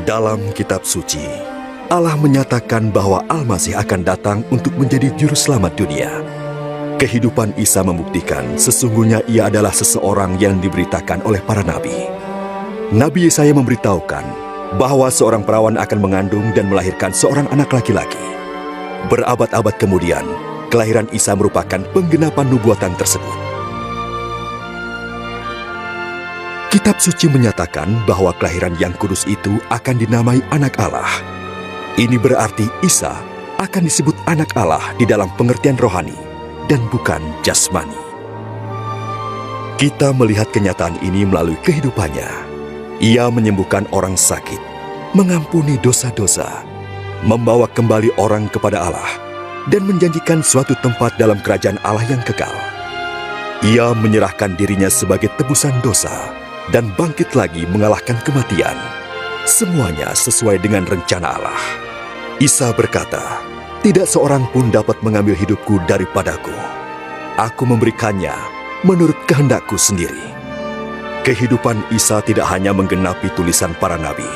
Dalam kitab suci, Allah menyatakan bahwa Al-Masih akan datang untuk menjadi juru selamat dunia. Kehidupan Isa membuktikan sesungguhnya ia adalah seseorang yang diberitakan oleh para nabi. Nabi Yesaya memberitahukan bahwa seorang perawan akan mengandung dan melahirkan seorang anak laki-laki. Berabad-abad kemudian, kelahiran Isa merupakan penggenapan nubuatan tersebut. Kitab suci menyatakan bahwa kelahiran yang kudus itu akan dinamai Anak Allah. Ini berarti Isa akan disebut Anak Allah di dalam pengertian rohani dan bukan jasmani. Kita melihat kenyataan ini melalui kehidupannya. Ia menyembuhkan orang sakit, mengampuni dosa-dosa, membawa kembali orang kepada Allah, dan menjanjikan suatu tempat dalam kerajaan Allah yang kekal. Ia menyerahkan dirinya sebagai tebusan dosa dan bangkit lagi mengalahkan kematian. Semuanya sesuai dengan rencana Allah. Isa berkata, "Tidak seorang pun dapat mengambil hidupku daripadaku. Aku memberikannya menurut kehendakku sendiri." Kehidupan Isa tidak hanya menggenapi tulisan para nabi,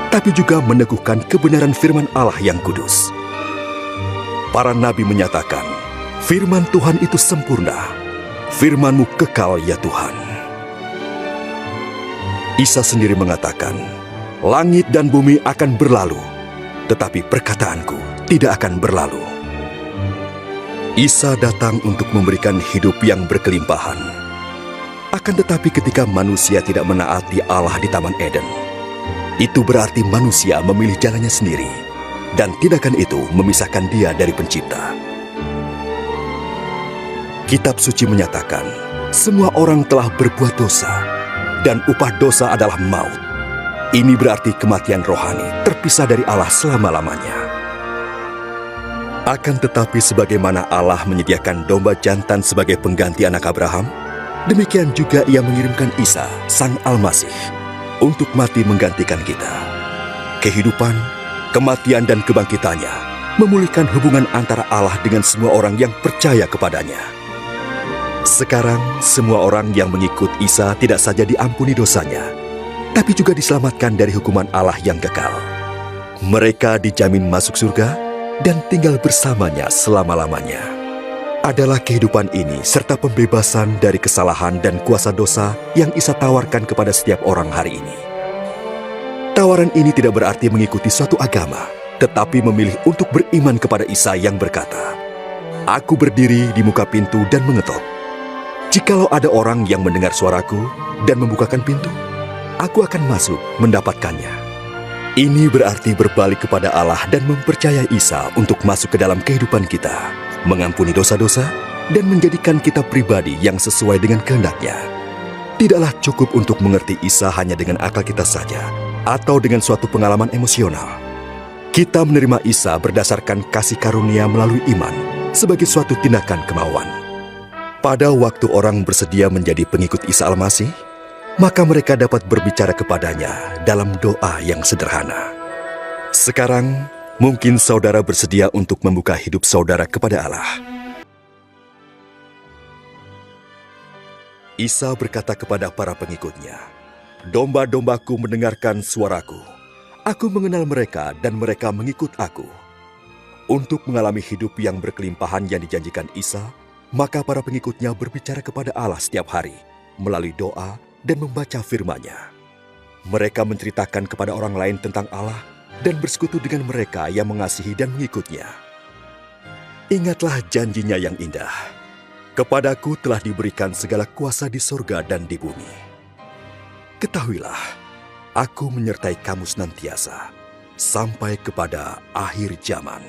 tapi juga meneguhkan kebenaran firman Allah yang kudus. Para nabi menyatakan, "Firman Tuhan itu sempurna, firman-Mu kekal ya Tuhan." Isa sendiri mengatakan, "Langit dan bumi akan berlalu, tetapi perkataanku tidak akan berlalu." Isa datang untuk memberikan hidup yang berkelimpahan. Akan tetapi ketika manusia tidak menaati Allah di Taman Eden, itu berarti manusia memilih jalannya sendiri, dan tindakan itu memisahkan dia dari Pencipta. Kitab suci menyatakan, semua orang telah berbuat dosa, dan upah dosa adalah maut. Ini berarti kematian rohani terpisah dari Allah selama-lamanya. Akan tetapi sebagaimana Allah menyediakan domba jantan sebagai pengganti anak Abraham, demikian juga Ia mengirimkan Isa, Sang Al-Masih, untuk mati menggantikan kita. Kehidupan, kematian, dan kebangkitannya memulihkan hubungan antara Allah dengan semua orang yang percaya kepadanya. Sekarang, semua orang yang mengikut Isa tidak saja diampuni dosanya, tapi juga diselamatkan dari hukuman Allah yang kekal. Mereka dijamin masuk surga dan tinggal bersamanya selama-lamanya. Adalah kehidupan ini serta pembebasan dari kesalahan dan kuasa dosa yang Isa tawarkan kepada setiap orang hari ini. Tawaran ini tidak berarti mengikuti suatu agama, tetapi memilih untuk beriman kepada Isa yang berkata, "Aku berdiri di muka pintu dan mengetok. Jikalau ada orang yang mendengar suaraku dan membukakan pintu, aku akan masuk mendapatkannya." Ini berarti berbalik kepada Allah dan mempercayai Isa untuk masuk ke dalam kehidupan kita, mengampuni dosa-dosa, dan menjadikan kita pribadi yang sesuai dengan kehendak-Nya. Tidaklah cukup untuk mengerti Isa hanya dengan akal kita saja, atau dengan suatu pengalaman emosional. Kita menerima Isa berdasarkan kasih karunia melalui iman, sebagai suatu tindakan kemauan. Pada waktu orang bersedia menjadi pengikut Isa Al-Masih, maka mereka dapat berbicara kepadanya dalam doa yang sederhana. Sekarang, mungkin saudara bersedia untuk membuka hidup saudara kepada Allah. Isa berkata kepada para pengikutnya, "Domba-dombaku mendengarkan suaraku. Aku mengenal mereka dan mereka mengikut aku." Untuk mengalami hidup yang berkelimpahan yang dijanjikan Isa, maka para pengikutnya berbicara kepada Allah setiap hari melalui doa dan membaca firman-Nya. Mereka menceritakan kepada orang lain tentang Allah dan bersekutu dengan mereka yang mengasihi dan mengikut-Nya. Ingatlah janji-Nya yang indah. "Kepadaku telah diberikan segala kuasa di sorga dan di bumi. Ketahuilah, aku menyertai kamu senantiasa sampai kepada akhir zaman."